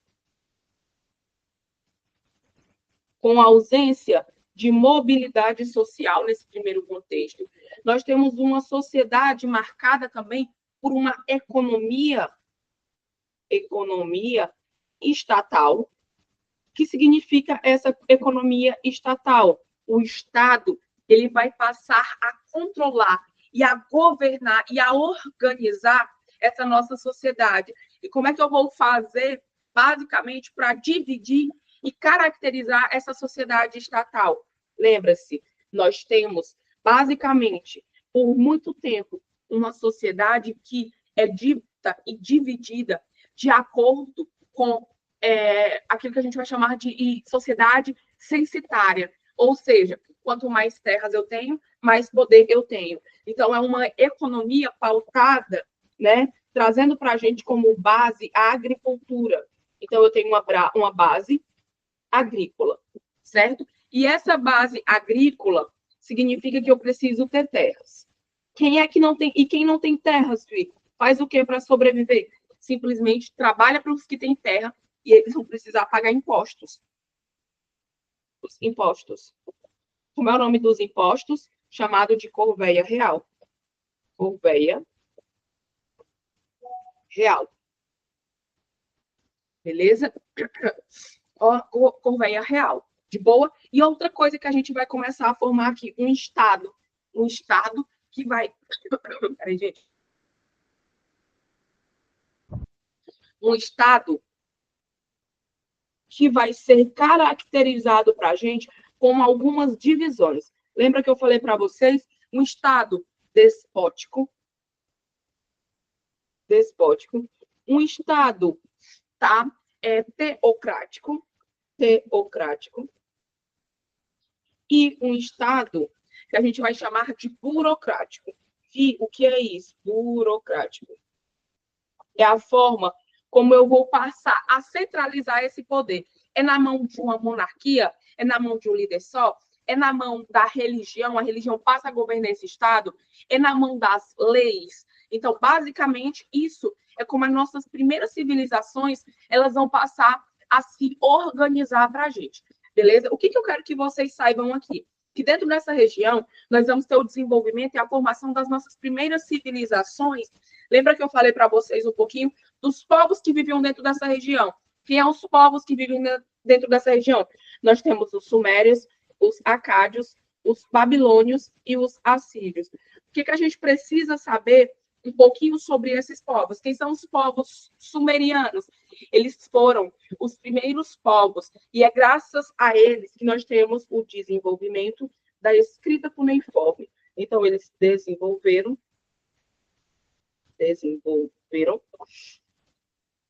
[SPEAKER 1] com ausência de mobilidade social nesse primeiro contexto. Nós temos uma sociedade marcada também por uma economia estatal. Que significa essa economia estatal? O Estado ele vai passar a controlar e a governar e a organizar essa nossa sociedade. E como é que eu vou fazer, basicamente, para dividir e caracterizar essa sociedade estatal? Lembra-se, nós temos, basicamente, por muito tempo, uma sociedade que é vista e dividida de acordo com aquilo que a gente vai chamar de sociedade censitária. Ou seja, quanto mais terras eu tenho, mais poder eu tenho. Então, é uma economia pautada, né, trazendo para a gente como base a agricultura. Então, eu tenho uma base agrícola, certo? E essa base agrícola significa que eu preciso ter terras. Quem é que não tem? E quem não tem terras, Fico, faz o que para sobreviver? Simplesmente trabalha para os que têm terra e eles vão precisar pagar impostos. Os impostos. Como é o nome dos impostos? Chamado de corveia real. Corveia real. Beleza? Ó, corveia real. De boa? E outra coisa que a gente vai começar a formar aqui, um Estado. Um Estado que vai... Peraí, gente. Um Estado que vai ser caracterizado para a gente como algumas divisões. Lembra que eu falei para vocês? Um Estado despótico, um Estado, tá? Teocrático, e um Estado que a gente vai chamar de burocrático. E o que é isso? Burocrático. É a forma como eu vou passar a centralizar esse poder. É na mão de uma monarquia? É na mão de um líder só? É na mão da religião? A religião passa a governar esse Estado? É na mão das leis? Então, basicamente, isso é como as nossas primeiras civilizações elas vão passar a se organizar para a gente. Beleza? O que eu quero que vocês saibam aqui? Que dentro dessa região, nós vamos ter o desenvolvimento e a formação das nossas primeiras civilizações. Lembra que eu falei para vocês um pouquinho dos povos que viviam dentro dessa região? Quem são os povos que vivem dentro dessa região? Nós temos os sumérios, os acádios, os babilônios e os assírios. O que a gente precisa saber um pouquinho sobre esses povos? Quem são os povos sumerianos? Eles foram os primeiros povos, e é graças a eles que nós temos o desenvolvimento da escrita cuneiforme. Então, eles desenvolveram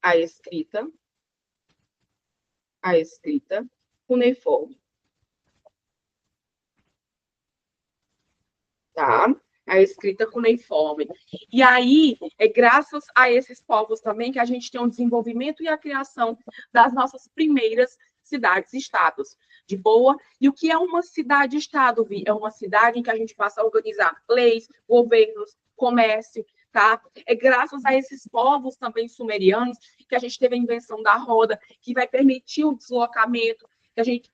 [SPEAKER 1] a escrita cuneiforme. Tá? A escrita cuneiforme. E aí, é graças a esses povos também que a gente tem o desenvolvimento e a criação das nossas primeiras cidades-estados. De boa? E o que é uma cidade-estado, Vi? É uma cidade em que a gente passa a organizar leis, governos, comércio, tá? É graças a esses povos também sumerianos que a gente teve a invenção da roda, que vai permitir o deslocamento, que a gente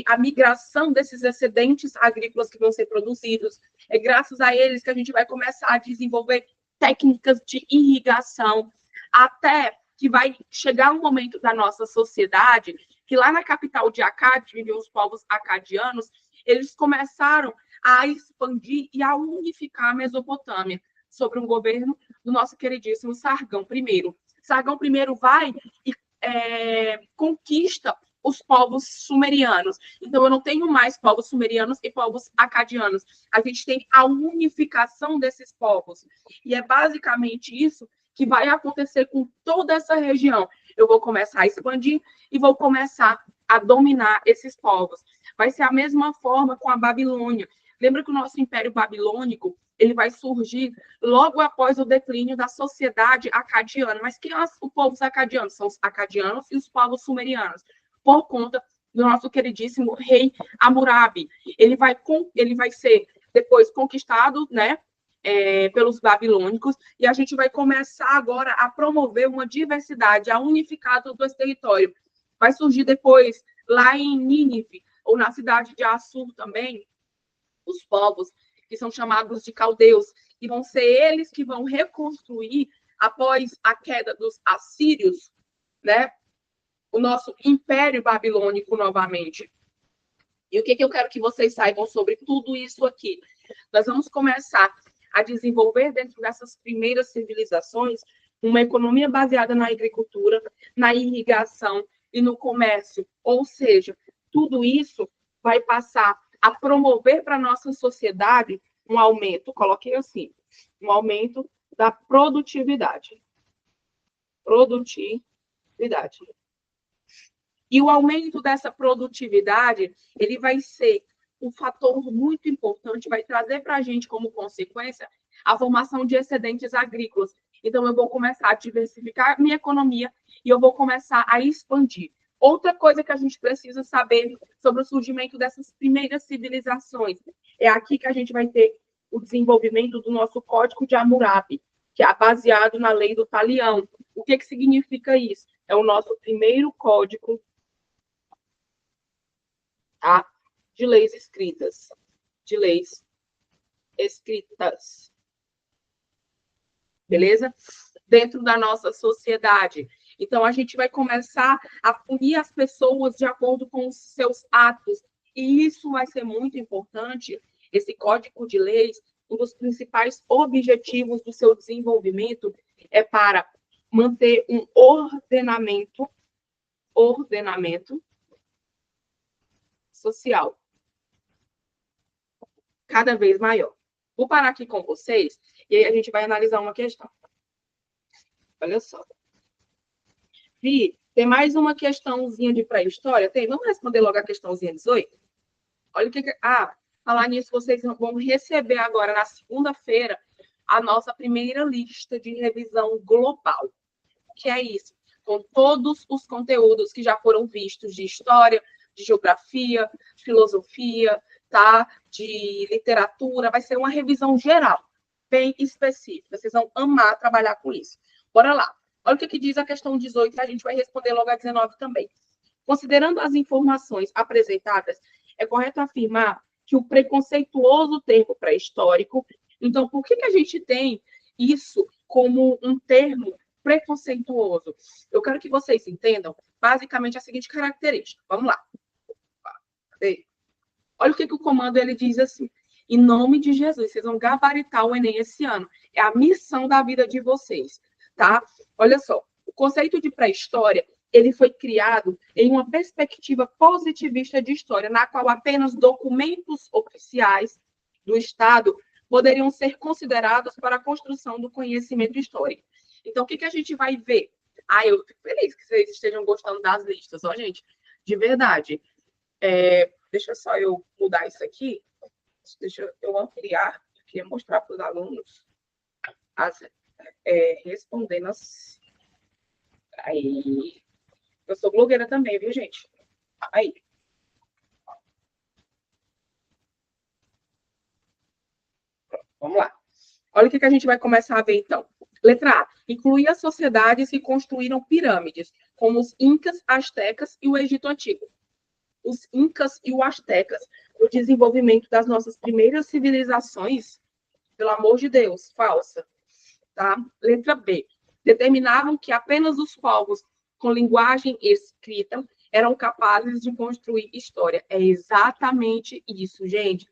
[SPEAKER 1] a migração desses excedentes agrícolas que vão ser produzidos. É graças a eles que a gente vai começar a desenvolver técnicas de irrigação, até que vai chegar um momento da nossa sociedade que lá na capital de Acade, viviam os povos acadianos, eles começaram a expandir e a unificar a Mesopotâmia sobre um governo do nosso queridíssimo Sargão I. Sargão I vai e conquista os povos sumerianos. Então, eu não tenho mais povos sumerianos e povos acadianos. A gente tem a unificação desses povos. E é basicamente isso que vai acontecer com toda essa região. Eu vou começar a expandir e vou começar a dominar esses povos. Vai ser a mesma forma com a Babilônia. Lembra que o nosso Império Babilônico ele vai surgir logo após o declínio da sociedade acadiana. Mas quem são os povos acadianos? São os acadianos e os povos sumerianos, por conta do nosso queridíssimo rei Hammurabi. Ele vai ser depois conquistado, né, pelos babilônicos, e a gente vai começar agora a promover uma diversidade, a unificar todo esse território. Vai surgir depois, lá em Nínive, ou na cidade de Assur também, os povos que são chamados de caldeus, e vão ser eles que vão reconstruir, após a queda dos assírios, né, o nosso Império Babilônico novamente. E o que eu quero que vocês saibam sobre tudo isso aqui? Nós vamos começar a desenvolver dentro dessas primeiras civilizações uma economia baseada na agricultura, na irrigação e no comércio. Ou seja, tudo isso vai passar a promover para a nossa sociedade um aumento, coloquei assim, um aumento da produtividade. Produtividade. E o aumento dessa produtividade, ele vai ser um fator muito importante, vai trazer para a gente como consequência a formação de excedentes agrícolas. Então, eu vou começar a diversificar minha economia e eu vou começar a expandir. Outra coisa que a gente precisa saber sobre o surgimento dessas primeiras civilizações é aqui que a gente vai ter o desenvolvimento do nosso Código de Hammurabi, que é baseado na lei do Talião. O que significa isso? É o nosso primeiro código, tá? De leis escritas. De leis escritas. Beleza? Dentro da nossa sociedade. Então, a gente vai começar a punir as pessoas de acordo com os seus atos. E isso vai ser muito importante, esse código de leis, um dos principais objetivos do seu desenvolvimento é para manter um ordenamento social cada vez maior. Vou parar aqui com vocês e aí a gente vai analisar uma questão. Olha só. Vi, tem mais uma questãozinha de pré-história? Tem? Vamos responder logo a questãozinha 18? Olha o que... falar nisso, vocês vão receber agora, na segunda-feira, a nossa primeira lista de revisão global. Que é isso? Com todos os conteúdos que já foram vistos de história, de geografia, filosofia, tá? De literatura. Vai ser uma revisão geral, bem específica. Vocês vão amar trabalhar com isso. Bora lá. Olha o que diz a questão 18, que a gente vai responder logo a 19 também. Considerando as informações apresentadas, é correto afirmar que o preconceituoso termo pré-histórico... Então, por que a gente tem isso como um termo preconceituoso? Eu quero que vocês entendam, basicamente, a seguinte característica. Vamos lá. Olha o que o comando ele diz assim. Em nome de Jesus, vocês vão gabaritar o Enem esse ano. É a missão da vida de vocês, tá? Olha só, o conceito de pré-história, ele foi criado em uma perspectiva positivista de história, na qual apenas documentos oficiais do Estado poderiam ser considerados para a construção do conhecimento histórico. Então, o que a gente vai ver? Eu fico feliz que vocês estejam gostando das listas, ó, gente. De verdade. Deixa só eu mudar isso aqui. Deixa eu ampliar. Eu queria mostrar para os alunos respondendo as... Aí. Eu sou blogueira também, viu, gente? Aí. Vamos lá. Olha o que a gente vai começar a ver, então. Letra A. Incluir as sociedades que construíram pirâmides, como os Incas, Astecas e o Egito Antigo. Os Incas e os Astecas, o desenvolvimento das nossas primeiras civilizações, pelo amor de Deus, falsa. Tá? Letra B. Determinavam que apenas os povos com linguagem escrita eram capazes de construir história. É exatamente isso, gente.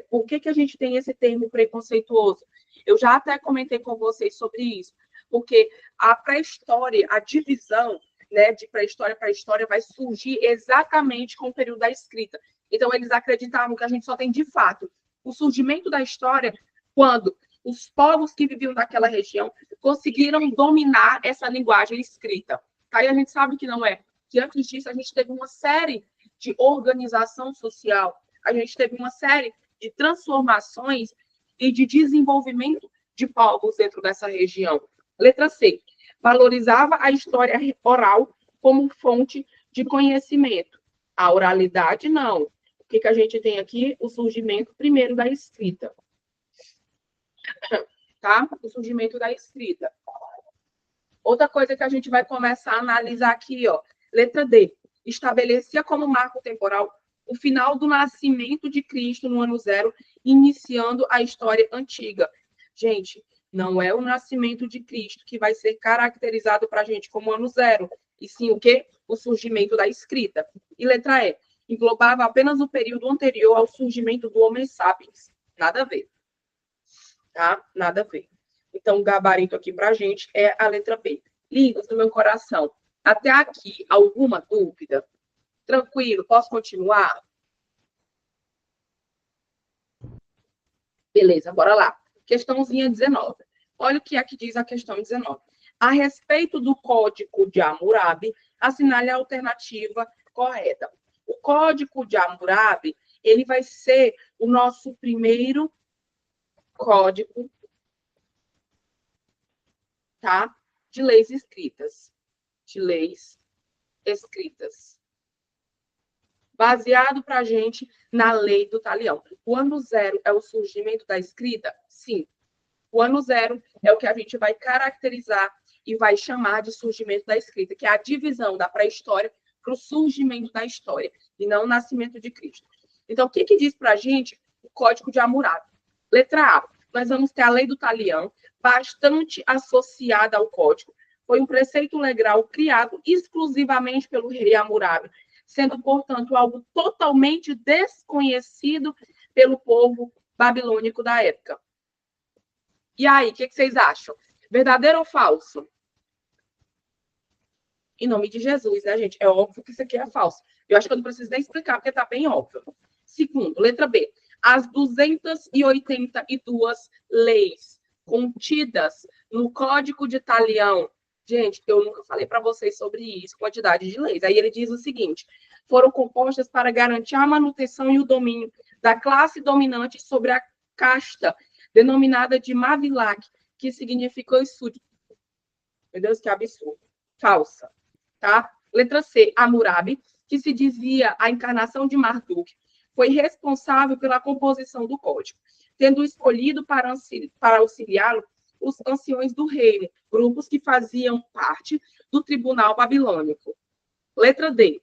[SPEAKER 1] Por que a gente tem esse termo preconceituoso? Eu já até comentei com vocês sobre isso, porque a pré-história, a divisão, né, de pré-história para história vai surgir exatamente com o período da escrita. Então, eles acreditavam que a gente só tem, de fato, o surgimento da história quando os povos que viviam naquela região conseguiram dominar essa linguagem escrita. Aí a gente sabe que não é. Que antes disso, a gente teve uma série de organização social, a gente teve uma série de transformações e de desenvolvimento de povos dentro dessa região. Letra C. Valorizava a história oral como fonte de conhecimento. A oralidade, não. O que a gente tem aqui? O surgimento, primeiro, da escrita. Tá? O surgimento da escrita. Outra coisa que a gente vai começar a analisar aqui, ó. Letra D. Estabelecia como marco temporal o final do nascimento de Cristo no ano 0, iniciando a história antiga. Gente, não é o nascimento de Cristo que vai ser caracterizado para a gente como ano 0, e sim o quê? O surgimento da escrita. E letra E. Englobava apenas o período anterior ao surgimento do Homo sapiens. Nada a ver. Tá? Nada a ver. Então, o gabarito aqui para a gente é a letra B. Lindos do meu coração. Até aqui, alguma dúvida? Tranquilo, posso continuar? Beleza, bora lá. Questãozinha 19. Olha o que aqui diz a questão 19. A respeito do Código de Hammurabi, assinale a alternativa correta. O Código de Hammurabi, ele vai ser o nosso primeiro código, tá? De leis escritas. De leis escritas. Baseado para a gente na lei do Talião. O ano zero é o surgimento da escrita? Sim. O ano zero é o que a gente vai caracterizar e vai chamar de surgimento da escrita, que é a divisão da pré-história para o surgimento da história, e não o nascimento de Cristo. Então, o que diz para a gente o Código de Hammurabi? Letra A, nós vamos ter a lei do Talião, bastante associada ao código. Foi um preceito legal criado exclusivamente pelo rei Hammurabi, sendo, portanto, algo totalmente desconhecido pelo povo babilônico da época. E aí, o que vocês acham? Verdadeiro ou falso? Em nome de Jesus, né, gente? É óbvio que isso aqui é falso. Eu acho que eu não preciso nem explicar, porque está bem óbvio. Segundo, letra B. As 282 leis contidas no Código de Talião. Gente, eu nunca falei para vocês sobre isso, quantidade de leis. Aí ele diz o seguinte: foram compostas para garantir a manutenção e o domínio da classe dominante sobre a casta, denominada de Mavilak, que significa os súditos. Meu Deus, que absurdo. Falsa. Tá? Letra C, Hammurabi, que se dizia a encarnação de Marduk, foi responsável pela composição do código, tendo escolhido para auxiliá-lo os anciões do reino, grupos que faziam parte do tribunal babilônico. Letra D,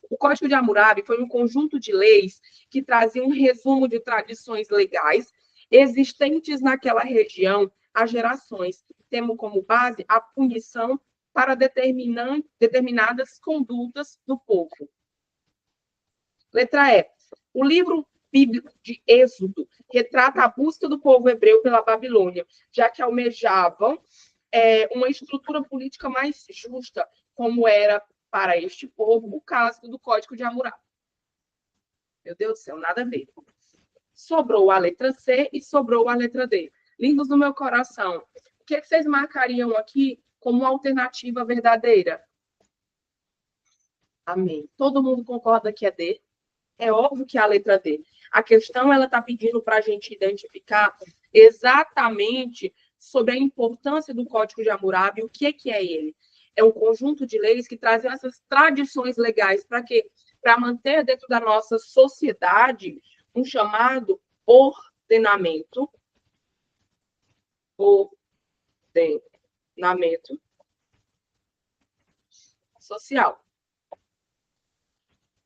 [SPEAKER 1] o Código de Hammurabi foi um conjunto de leis que trazia um resumo de tradições legais existentes naquela região há gerações, tendo como base a punição para determinadas condutas do povo. Letra E. O livro bíblico de Êxodo retrata a busca do povo hebreu pela Babilônia, já que almejavam uma estrutura política mais justa, como era para este povo o caso do Código de Hammurabi. Meu Deus do céu, nada a ver. Sobrou a letra C e sobrou a letra D. Lindos no meu coração. O que vocês marcariam aqui como alternativa verdadeira? Amém. Todo mundo concorda que é D? É óbvio que é a letra D. A questão, ela está pedindo para a gente identificar exatamente sobre a importância do Código de Hammurabi, o que é ele. É um conjunto de leis que trazem essas tradições legais para quê? Para manter dentro da nossa sociedade um chamado ordenamento social.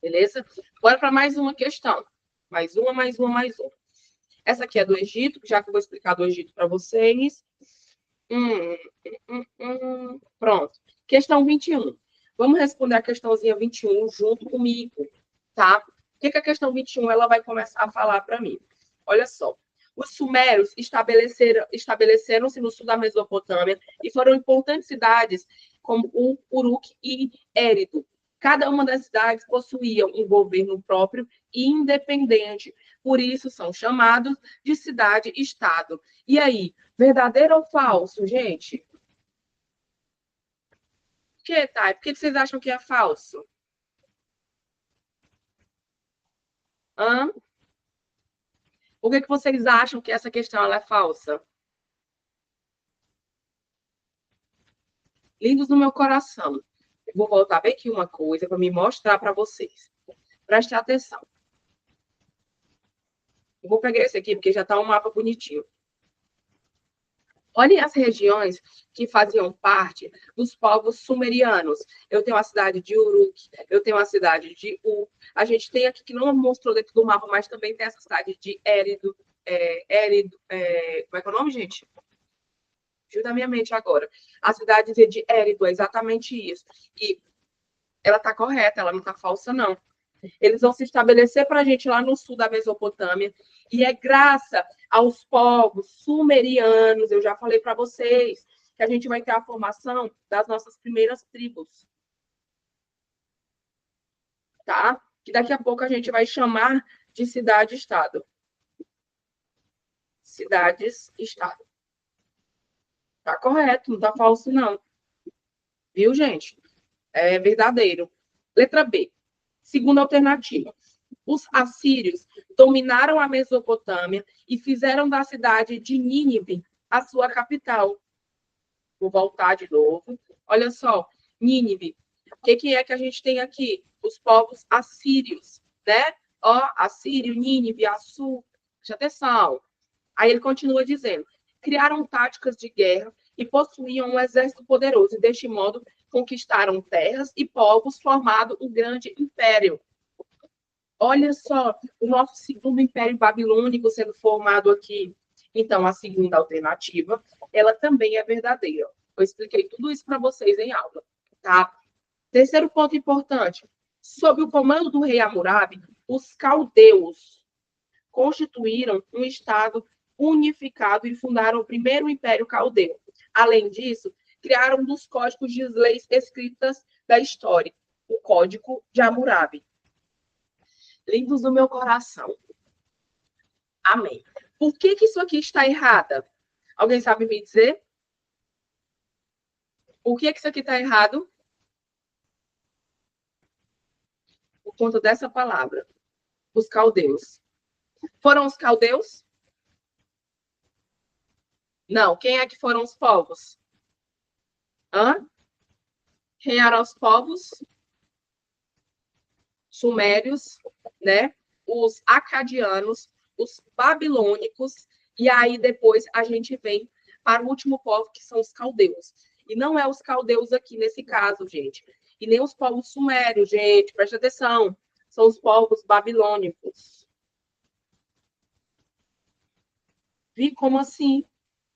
[SPEAKER 1] Beleza? Bora para mais uma questão. Mais uma. Essa aqui é do Egito, já que eu vou explicar do Egito para vocês. Pronto. Questão 21. Vamos responder a questãozinha 21 junto comigo, tá? O que a questão 21 ela vai começar a falar para mim? Olha só. Os sumérios estabeleceram-se no sul da Mesopotâmia e foram importantes cidades como Uruk e Eridu. Cada uma das cidades possuía um governo próprio e independente, por isso são chamados de cidade-estado. E aí, verdadeiro ou falso, gente? Por que, tá? Por que vocês acham que é falso? Hã? Por que vocês acham que essa questão ela é falsa? Lindos no meu coração. Eu vou voltar bem aqui uma coisa para me mostrar para vocês. Prestem atenção. Eu vou pegar esse aqui porque já está um mapa bonitinho. Olhem as regiões que faziam parte dos povos sumerianos. Eu tenho a cidade de Uruk, eu tenho a cidade de Ur. A gente tem aqui, que não mostrou dentro do mapa, mas também tem essa cidade de Erido. Como é que é o nome, gente? Ajuda a minha mente agora. A cidade de Erido, é exatamente isso. E ela está correta, ela não está falsa, não. Eles vão se estabelecer para a gente lá no sul da Mesopotâmia, e é graças aos povos sumerianos, eu já falei para vocês, que a gente vai ter a formação das nossas primeiras tribos. Tá? Que daqui a pouco a gente vai chamar de cidade-estado. Cidades-estado. Tá correto, não tá falso, não. Viu, gente? É verdadeiro. Letra B. Segunda alternativa. Os assírios dominaram a Mesopotâmia e fizeram da cidade de Nínive a sua capital. Vou voltar de novo. Olha só, Nínive. O que é que a gente tem aqui? Os povos assírios, né? Ó, Assírio, Nínive, Assur. Preste atenção. Aí ele continua dizendo: criaram táticas de guerra e possuíam um exército poderoso, e deste modo conquistaram terras e povos, formando um grande império. Olha só, o nosso segundo império babilônico sendo formado aqui. Então, a segunda alternativa, ela também é verdadeira. Eu expliquei tudo isso para vocês em aula, tá? Terceiro ponto importante. Sob o comando do rei Hammurabi, os caldeus constituíram um estado unificado e fundaram o primeiro império caldeu. Além disso, criaram um dos códigos de leis escritas da história, o Código de Hammurabi. Lindos do meu coração. Amém. Por que isso aqui está errada? Alguém sabe me dizer? Por que isso aqui está errado? Por conta dessa palavra. Os caldeus. Foram os caldeus? Não. Quem é que foram os povos? Hã? Quem eram os povos? Sumérios, né? Os acadianos, os babilônicos, e aí depois a gente vem para o último povo, que são os caldeus. E não é os caldeus aqui nesse caso, gente. E nem os povos sumérios, gente, preste atenção. São os povos babilônicos. Vi como assim?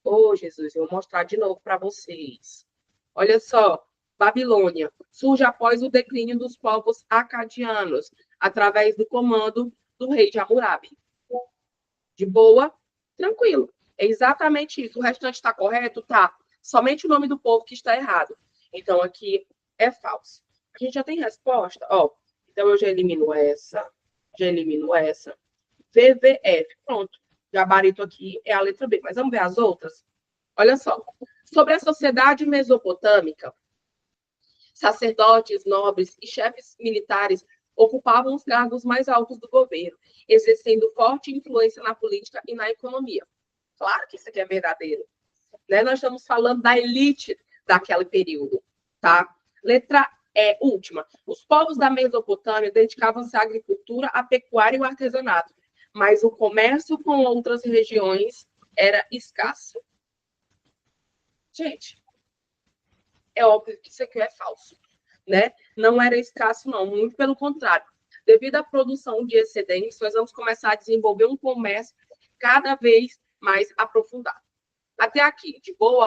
[SPEAKER 1] Oh, Jesus, eu vou mostrar de novo para vocês. Olha só, Babilônia surge após o declínio dos povos acadianos, através do comando do rei de Hammurabi. De boa? Tranquilo. É exatamente isso. O restante está correto? Tá. Somente o nome do povo que está errado. Então, aqui é falso. A gente já tem resposta? Ó, então, eu já elimino essa. Já elimino essa. VVF. Pronto. Gabarito aqui é a letra B. Mas vamos ver as outras? Olha só. Sobre a sociedade mesopotâmica, sacerdotes, nobres e chefes militares ocupavam os cargos mais altos do governo, exercendo forte influência na política e na economia. Claro que isso aqui é verdadeiro. Né? Nós estamos falando da elite daquele período. Tá? Letra última. Os povos da Mesopotâmia dedicavam-se à agricultura, à pecuária e ao artesanato, mas o comércio com outras regiões era escasso. Gente, é óbvio que isso aqui é falso, né? Não era escasso, não, muito pelo contrário. Devido à produção de excedentes, nós vamos começar a desenvolver um comércio cada vez mais aprofundado. Até aqui, de boa?